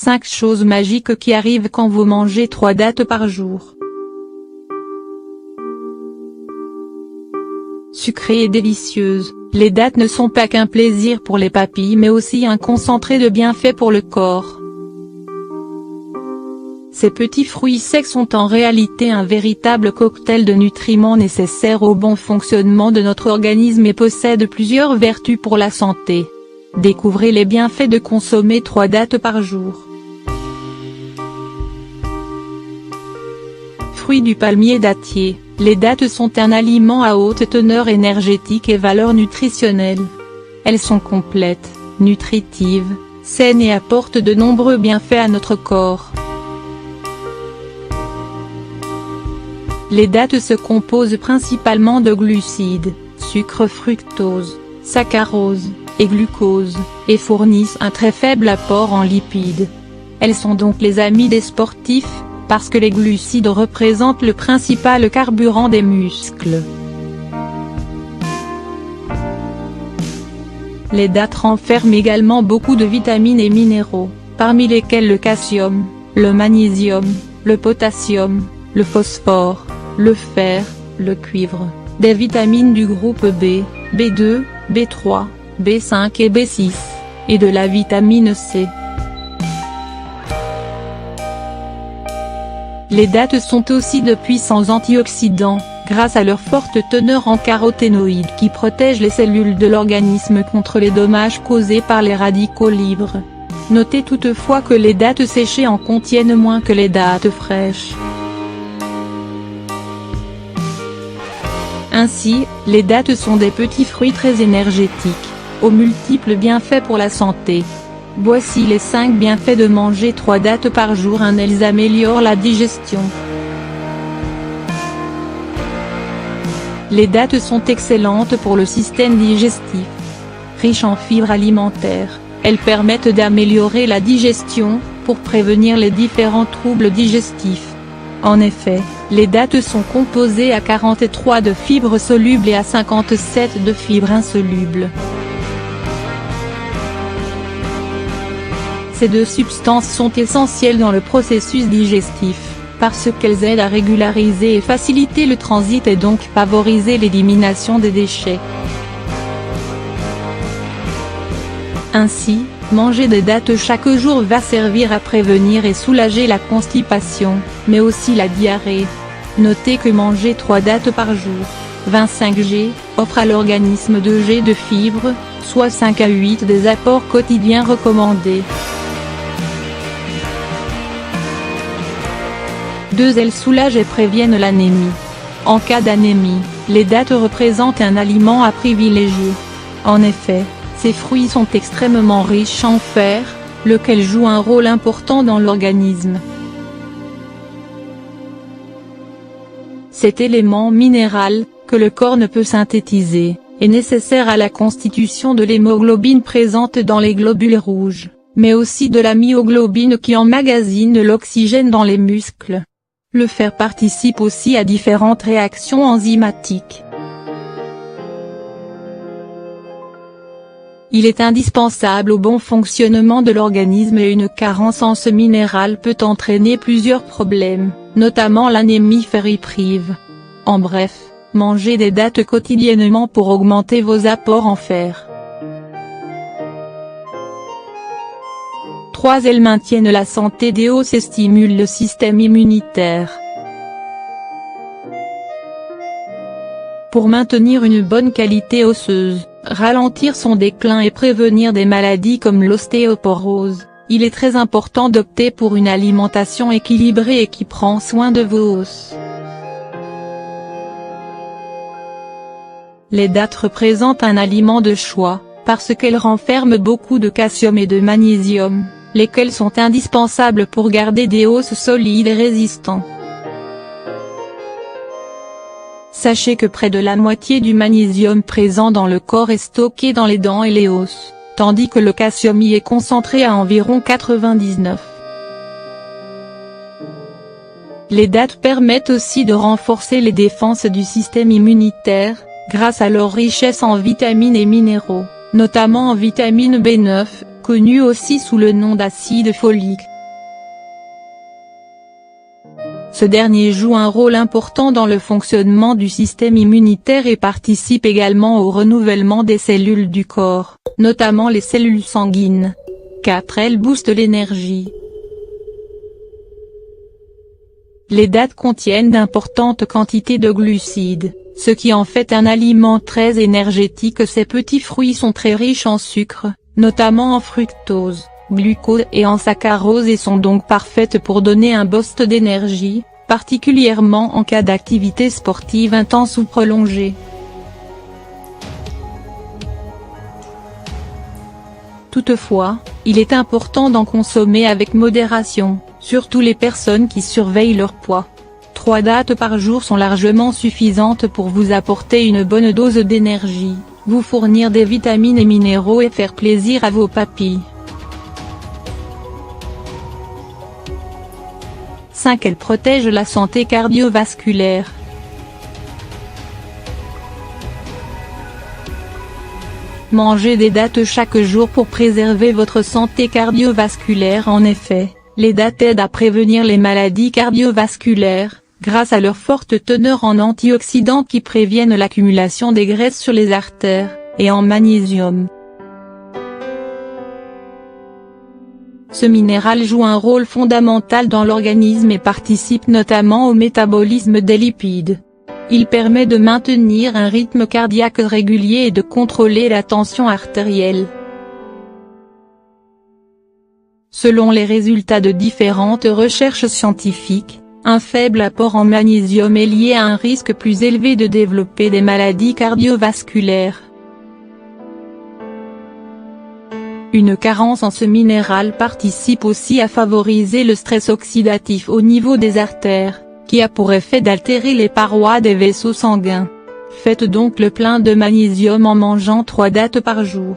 5 choses magiques qui arrivent quand vous mangez 3 dattes par jour. Sucrées et délicieuses, les dattes ne sont pas qu'un plaisir pour les papilles mais aussi un concentré de bienfaits pour le corps. Ces petits fruits secs sont en réalité un véritable cocktail de nutriments nécessaires au bon fonctionnement de notre organisme et possèdent plusieurs vertus pour la santé. Découvrez les bienfaits de consommer 3 dattes par jour. Fruits du palmier dattier, les dattes sont un aliment à haute teneur énergétique et valeur nutritionnelle. Elles sont complètes, nutritives, saines et apportent de nombreux bienfaits à notre corps. Les dattes se composent principalement de glucides, sucre fructose, saccharose, et glucose, et fournissent un très faible apport en lipides. Elles sont donc les amies des sportifs, parce que les glucides représentent le principal carburant des muscles. Les dattes renferment également beaucoup de vitamines et minéraux, parmi lesquels le calcium, le magnésium, le potassium, le phosphore, le fer, le cuivre, des vitamines du groupe B, B2, B3, B5 et B6, et de la vitamine C. Les dattes sont aussi de puissants antioxydants, grâce à leur forte teneur en caroténoïdes qui protègent les cellules de l'organisme contre les dommages causés par les radicaux libres. Notez toutefois que les dattes séchées en contiennent moins que les dattes fraîches. Ainsi, les dattes sont des petits fruits très énergétiques, aux multiples bienfaits pour la santé. Voici les 5 bienfaits de manger 3 dattes par jour. 1. Elles améliorent la digestion. Les dattes sont excellentes pour le système digestif. Riches en fibres alimentaires, elles permettent d'améliorer la digestion, pour prévenir les différents troubles digestifs. En effet, les dattes sont composées à 43 de fibres solubles et à 57 de fibres insolubles. Ces 2 substances sont essentielles dans le processus digestif, parce qu'elles aident à régulariser et faciliter le transit et donc favoriser l'élimination des déchets. Ainsi, manger des dattes chaque jour va servir à prévenir et soulager la constipation, mais aussi la diarrhée. Notez que manger 3 dattes par jour, 25 g, offre à l'organisme 2 g de fibres, soit 5 à 8 des apports quotidiens recommandés. 2. Elles soulagent et préviennent l'anémie. En cas d'anémie, les dattes représentent un aliment à privilégier. En effet, ces fruits sont extrêmement riches en fer, lequel joue un rôle important dans l'organisme. Cet élément minéral, que le corps ne peut synthétiser, est nécessaire à la constitution de l'hémoglobine présente dans les globules rouges, mais aussi de la myoglobine qui emmagasine l'oxygène dans les muscles. Le fer participe aussi à différentes réactions enzymatiques. Il est indispensable au bon fonctionnement de l'organisme et une carence en ce minéral peut entraîner plusieurs problèmes, notamment l'anémie ferriprive. En bref, mangez des dattes quotidiennement pour augmenter vos apports en fer. 3. Elles maintiennent la santé des os et stimulent le système immunitaire. Pour maintenir une bonne qualité osseuse, ralentir son déclin et prévenir des maladies comme l'ostéoporose, il est très important d'opter pour une alimentation équilibrée et qui prend soin de vos os. Les dattes représentent un aliment de choix, parce qu'elles renferment beaucoup de calcium et de magnésium, lesquels sont indispensables pour garder des os solides et résistants. Sachez que près de la moitié du magnésium présent dans le corps est stocké dans les dents et les os, tandis que le calcium y est concentré à environ 99. Les dattes permettent aussi de renforcer les défenses du système immunitaire, grâce à leur richesse en vitamines et minéraux, notamment en vitamine B9, connue aussi sous le nom d'acide folique, Ce dernier joue un rôle important dans le fonctionnement du système immunitaire et participe également au renouvellement des cellules du corps, notamment les cellules sanguines. 4. Elle booste l'énergie. Les dattes contiennent d'importantes quantités de glucides, ce qui en fait un aliment très énergétique. Ces petits fruits sont très riches en sucre, notamment en fructose, glucose et en saccharose, et sont donc parfaites pour donner un boost d'énergie, particulièrement en cas d'activité sportive intense ou prolongée. Toutefois, il est important d'en consommer avec modération, surtout les personnes qui surveillent leur poids. 3 dattes par jour sont largement suffisantes pour vous apporter une bonne dose d'énergie, vous fournir des vitamines et minéraux et faire plaisir à vos papilles. 5. Elle protège la santé cardiovasculaire. Mangez des dattes chaque jour pour préserver votre santé cardiovasculaire. En effet, les dattes aident à prévenir les maladies cardiovasculaires, grâce à leur forte teneur en antioxydants qui préviennent l'accumulation des graisses sur les artères, et en magnésium. Ce minéral joue un rôle fondamental dans l'organisme et participe notamment au métabolisme des lipides. Il permet de maintenir un rythme cardiaque régulier et de contrôler la tension artérielle. Selon les résultats de différentes recherches scientifiques, un faible apport en magnésium est lié à un risque plus élevé de développer des maladies cardiovasculaires. Une carence en ce minéral participe aussi à favoriser le stress oxydatif au niveau des artères, qui a pour effet d'altérer les parois des vaisseaux sanguins. Faites donc le plein de magnésium en mangeant 3 dattes par jour.